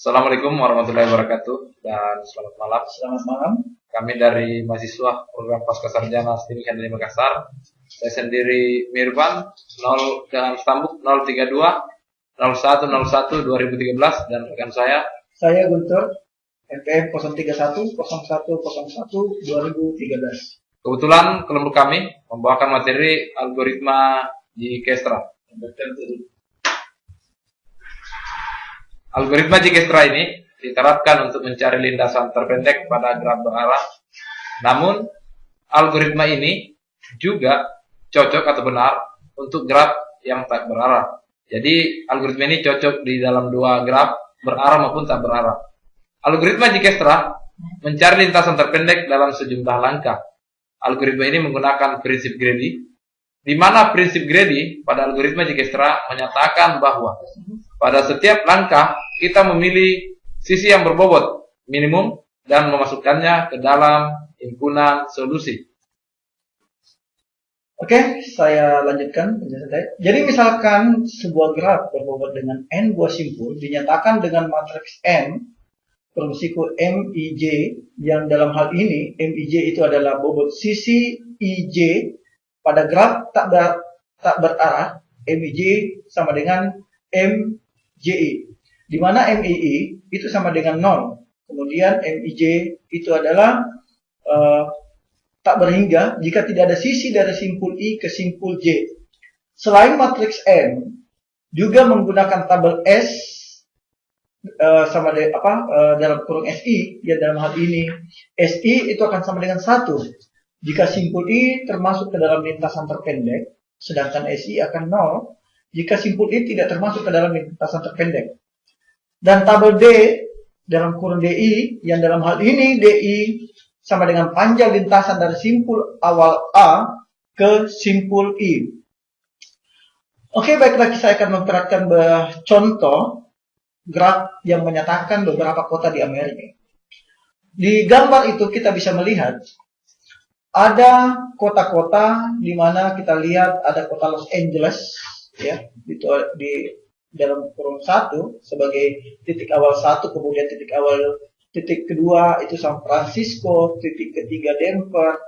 Assalamualaikum warahmatullahi wabarakatuh dan selamat malam. Selamat malam. Kami dari mahasiswa program Pascasarjana STIM Handling Makassar. Saya sendiri Mirvan 0 dengan stambuk 032 0101 2013 dan rekan saya Guntur MPM 031 0101 2013. Kebetulan kelompok kami membawakan materi algoritma Dijkstra. Algoritma Dijkstra ini diterapkan untuk mencari lintasan terpendek pada graf berarah. Namun, algoritma ini juga cocok atau benar untuk graf yang tak berarah. Jadi, algoritma ini cocok di dalam dua graf berarah maupun tak berarah. Algoritma Dijkstra mencari lintasan terpendek dalam sejumlah langkah. Algoritma ini menggunakan prinsip greedy, di mana prinsip greedy pada algoritma Dijkstra menyatakan bahwa pada setiap langkah kita memilih sisi yang berbobot minimum dan memasukkannya ke dalam himpunan solusi. Oke, saya lanjutkan penjelasan saya. Jadi misalkan sebuah graf berbobot dengan n buah simpul dinyatakan dengan matriks n bermesiku Mij, yang dalam hal ini Mij itu adalah bobot sisi Ij pada graf tak berarah. Mij sama dengan MJI, di mana MII itu sama dengan 0. Kemudian Mij itu adalah tak berhingga jika tidak ada sisi dari simpul I ke simpul J. Selain matriks N, juga menggunakan tabel S dalam kurung SI, ya dalam hal ini SI itu akan sama dengan 1 jika simpul I termasuk ke dalam lintasan terpendek, sedangkan SI akan 0 jika simpul I tidak termasuk ke dalam lintasan terpendek. Dan tabel D dalam kurung DI, yang dalam hal ini DI sama dengan panjang lintasan dari simpul awal A ke simpul I. Oke, baiklah, saya akan memperhatikan contoh graf yang menyatakan beberapa kota di Amerika. Di gambar itu kita bisa melihat ada kota-kota di mana kita lihat ada kota Los Angeles, ya, itu di dalam kurung 1 sebagai titik awal 1, kemudian titik kedua itu San Francisco, titik ketiga Denver,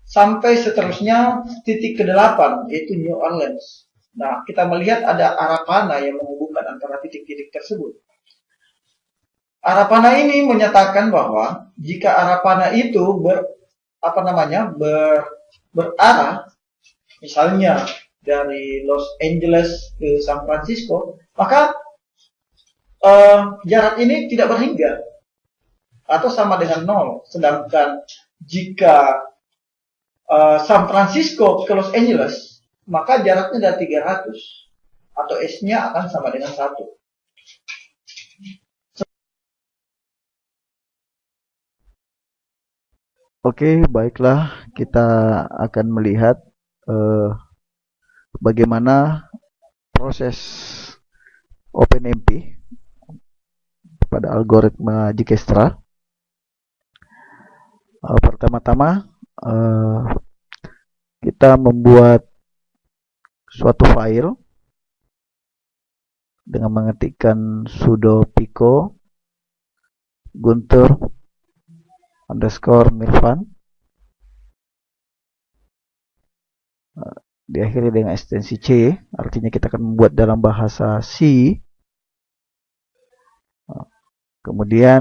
sampai seterusnya titik ke-8 yaitu New Orleans. Nah, kita melihat ada arah panah yang menghubungkan antara titik-titik tersebut. Arah panah ini menyatakan bahwa jika arah panah itu berarah, misalnya dari Los Angeles ke San Francisco, maka jarak ini tidak berhingga atau sama dengan 0. Sedangkan jika San Francisco ke Los Angeles, maka jaraknya dari 300 atau S-nya akan sama dengan 1. Oke, baiklah, kita akan melihat bagaimana proses OpenMP pada algoritma Dijkstra. Pertama-tama kita membuat suatu file dengan mengetikkan sudo pico guntur_mirvan, diakhiri dengan ekstensi C, artinya kita akan membuat dalam bahasa C. Kemudian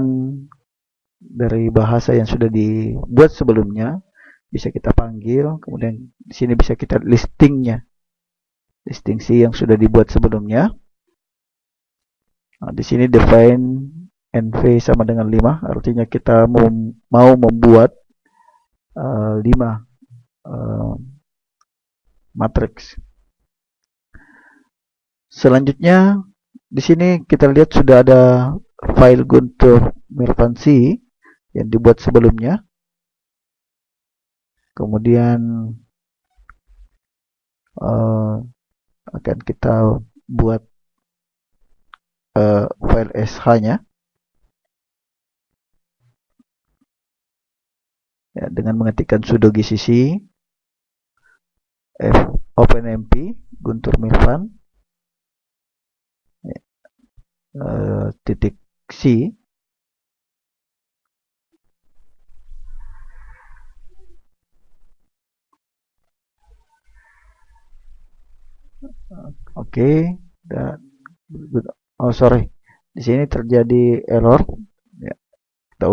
dari bahasa yang sudah dibuat sebelumnya bisa kita panggil, kemudian di sini bisa kita listing C yang sudah dibuat sebelumnya. Nah, di sini define NV sama dengan 5, artinya kita mau membuat 5 matriks. Selanjutnya di sini kita lihat sudah ada file Guntur Mirvan C yang dibuat sebelumnya. Kemudian akan kita buat file SH-nya, ya, dengan mengetikkan sudo gcc OpenMP Guntur Mirvan, ya, titik C. Oke, dan oh sorry, di sini terjadi error. Ya, kita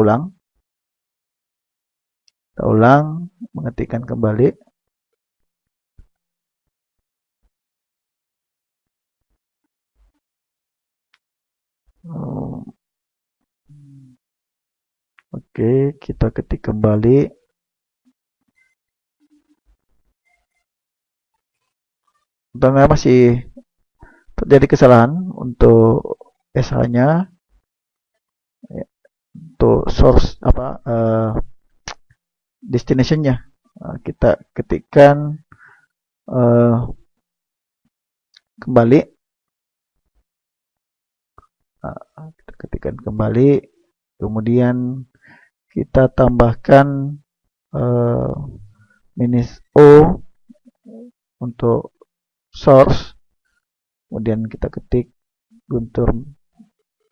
ulang, mengetikkan kembali. Oke, kita ketik kembali. Ternyata masih terjadi kesalahan untuk SH-nya, untuk source destination-nya. Kita ketikkan kembali. Kita ketikkan kembali, kemudian kita tambahkan minus O untuk source, kemudian kita ketik Guntur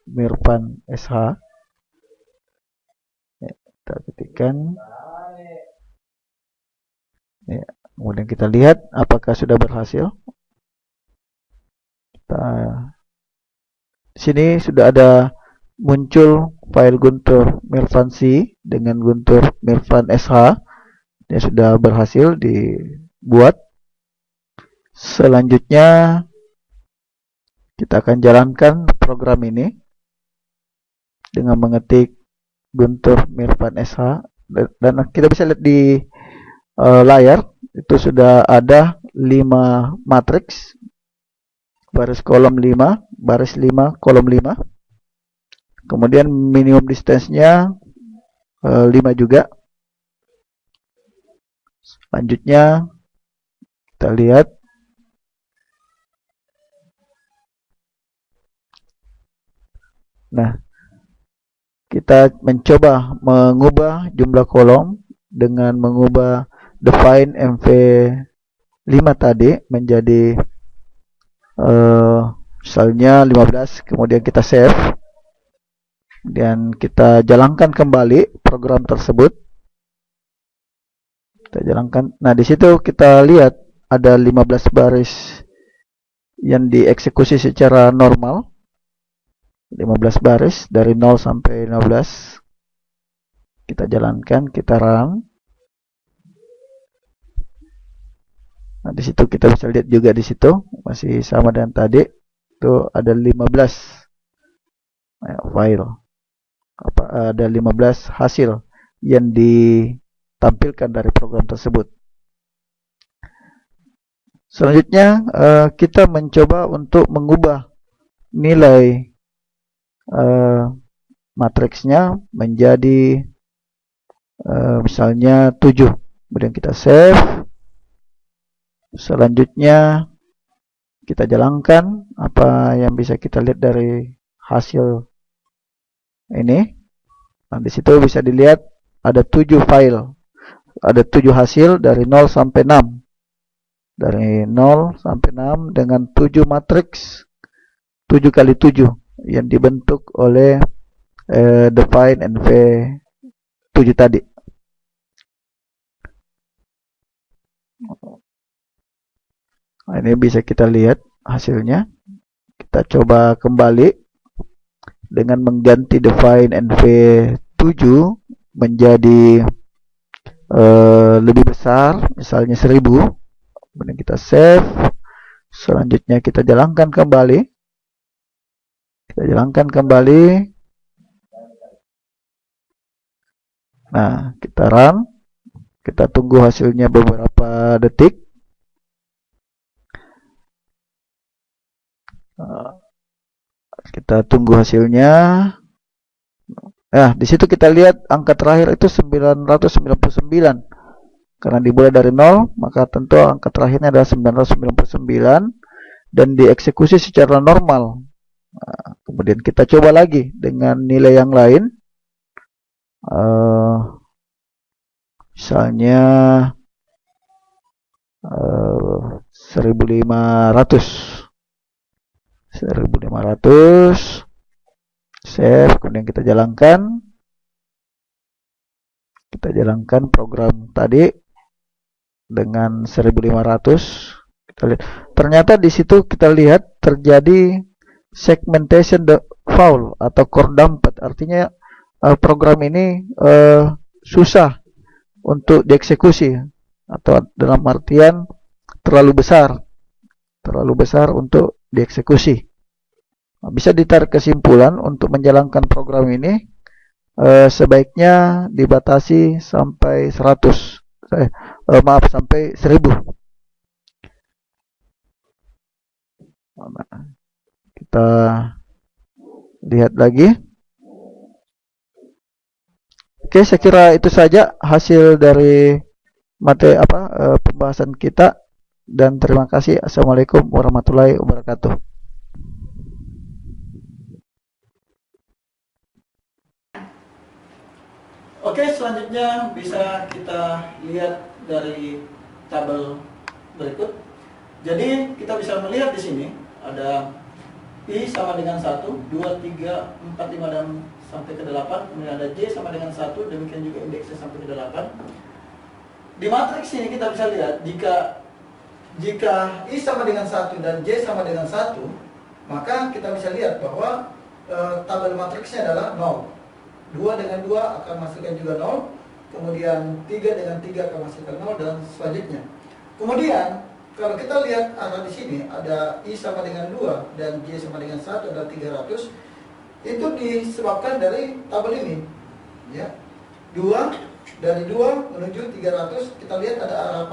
Mirvan SH. Ya, kita ketikkan. Ya, kemudian kita lihat apakah sudah berhasil. Di sini sudah ada muncul file Guntur Mirvan C dengan Guntur Mirvan SH. Dia sudah berhasil dibuat. Selanjutnya kita akan jalankan program ini dengan mengetik Guntur Mirvan SH, dan kita bisa lihat di layar itu sudah ada 5 matriks, baris kolom 5, baris 5, kolom 5. Kemudian minimum distance-nya 5 juga. Selanjutnya kita lihat kita mencoba mengubah jumlah kolom dengan mengubah define MV5 tadi menjadi misalnya 15, kemudian kita save dan kita jalankan kembali program tersebut. Kita jalankan. Nah, di situ kita lihat ada 15 baris yang dieksekusi secara normal. 15 baris dari 0 sampai 15. Kita jalankan, kita run. Nah, di situ kita bisa lihat juga di situ masih sama dengan tadi. Itu ada 15 file. Ada 15 hasil yang ditampilkan dari program tersebut. Selanjutnya kita mencoba untuk mengubah nilai matriksnya menjadi misalnya 7. Kemudian kita save. Selanjutnya kita jalankan apa yang bisa kita lihat dari hasil ini. Nah, di situ bisa dilihat ada 7 file. Ada 7 hasil dari 0 sampai 6. Dari 0 sampai 6 dengan 7 matriks 7 kali 7 yang dibentuk oleh define NV7 tadi. Nah, ini bisa kita lihat hasilnya. Kita coba kembali dengan mengganti define NV7 menjadi lebih besar, misalnya 1000. Kemudian kita save. Selanjutnya kita jalankan kembali. Nah, kita run. Kita tunggu hasilnya beberapa detik. Kita tunggu hasilnya. Nah, di situ kita lihat angka terakhir itu 999. Karena dimulai dari 0, maka tentu angka terakhirnya adalah 999 dan dieksekusi secara normal. Nah, kemudian kita coba lagi dengan nilai yang lain. Misalnya 1500. save, kemudian kita jalankan. Kita jalankan program tadi dengan 1500. Kita lihat. Ternyata di situ kita lihat terjadi segmentation fault atau core dumped. Artinya program ini susah untuk dieksekusi, atau dalam artian terlalu besar untuk dieksekusi. Bisa ditarik kesimpulan untuk menjalankan program ini sebaiknya dibatasi sampai 100, sampai 1000. Kita lihat lagi. Oke, saya kira itu saja hasil dari pembahasan kita, dan terima kasih. Assalamualaikum warahmatullahi wabarakatuh. Oke, selanjutnya bisa kita lihat dari tabel berikut. Jadi kita bisa melihat di sini ada I sama dengan 1, 2, 3, 4, 5, dan sampai ke 8. Kemudian ada J sama dengan 1, demikian juga indeksnya sampai ke 8. Di matriks ini kita bisa lihat jika I sama dengan 1 dan J sama dengan 1, maka kita bisa lihat bahwa tabel matriksnya adalah 0. 2 dengan 2 akan menghasilkan juga 0. Kemudian 3 dengan 3 akan menghasilkan 0, dan selanjutnya. Kemudian kalau kita lihat arah di sini ada I sama dengan 2 dan J sama dengan 1 adalah 300. Itu disebabkan dari tabel ini. Ya. 2 dari 2 menuju 300, kita lihat ada arah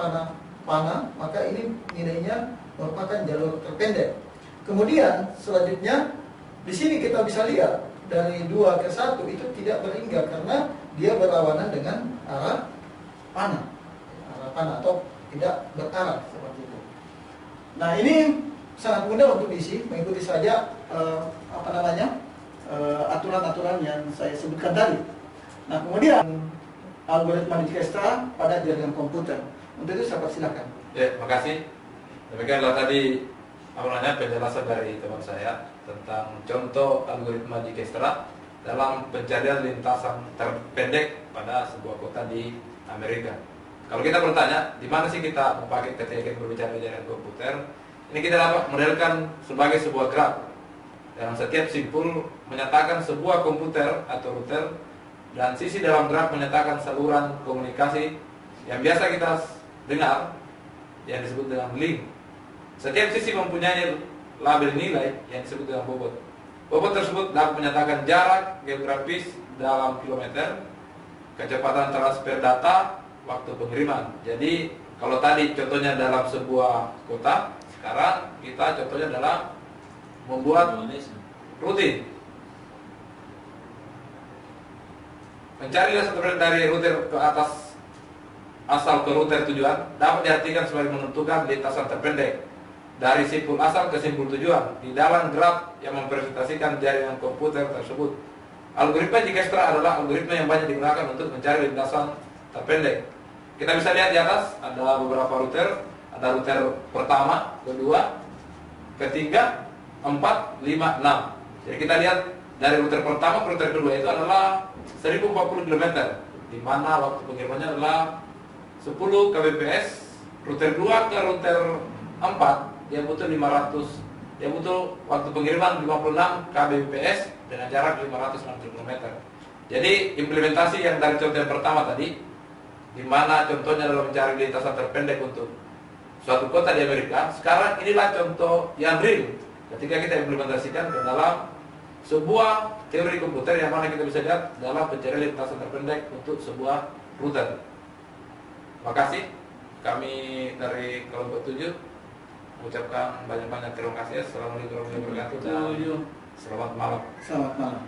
panah, maka ini nilainya merupakan jalur terpendek. Kemudian selanjutnya di sini kita bisa lihat dari 2 ke 1 itu tidak berhingga karena dia berlawanan dengan arah panah. Arah panah atau tidak berarah seperti itu. Nah, ini sangat mudah untuk diisi, mengikuti saja aturan-aturan yang saya sebutkan tadi. Nah, kemudian algoritma Dijkstra's pada jaringan komputer. Untuk itu saya persilakan. Ya, makasih. Demikianlah tadi penjelasan dari teman saya tentang contoh algoritma Dijkstra's dalam pencarian lintasan terpendek pada sebuah kota di Amerika. Kalau kita bertanya, di mana sih kita memakai ketika kita berbicara jaringan komputer? Ini kita dapat modelkan sebagai sebuah graf. Dalam setiap simpul menyatakan sebuah komputer atau router, dan sisi dalam graf menyatakan saluran komunikasi yang biasa kita dengar yang disebut dengan link. Setiap sisi mempunyai label nilai yang disebut dengan bobot. Bobot tersebut dapat menyatakan jarak geografis dalam kilometer, kecepatan transfer data, waktu pengiriman. Jadi kalau tadi contohnya dalam sebuah kota, sekarang kita contohnya dalam membuat rutin. Mencari lintasan dari router ke atas asal ke router tujuan dapat diartikan sebagai menentukan lintasan terpendek dari simpul asal ke simpul tujuan di dalam graf yang mempresentasikan jaringan komputer tersebut. Algoritma Dijkstra's adalah algoritma yang banyak digunakan untuk mencari lintasan terpendek. Kita bisa lihat di atas ada beberapa router, ada router pertama, kedua, ketiga, 4, 5, 6. Jadi kita lihat dari router pertama ke router kedua itu adalah 1040 km, di mana waktu pengirimannya adalah 10 kbps. Router 2 ke router 4 dia butuh 500, dia butuh waktu pengiriman 56 kbps dengan jarak 560 km. Jadi implementasi yang dari contoh yang pertama tadi, di mana contohnya adalah mencari lintasan terpendek untuk suatu kota di Amerika. Sekarang inilah contoh yang real ketika kita implementasikan ke dalam sebuah teori komputer yang mana kita bisa lihat dalam pencarian lintasan terpendek untuk sebuah router. Makasih, kami dari kelompok 7 mengucapkan banyak-banyak terima kasih. Assalamualaikum warahmatullahi wabarakatuh dan selamat malam. Selamat malam.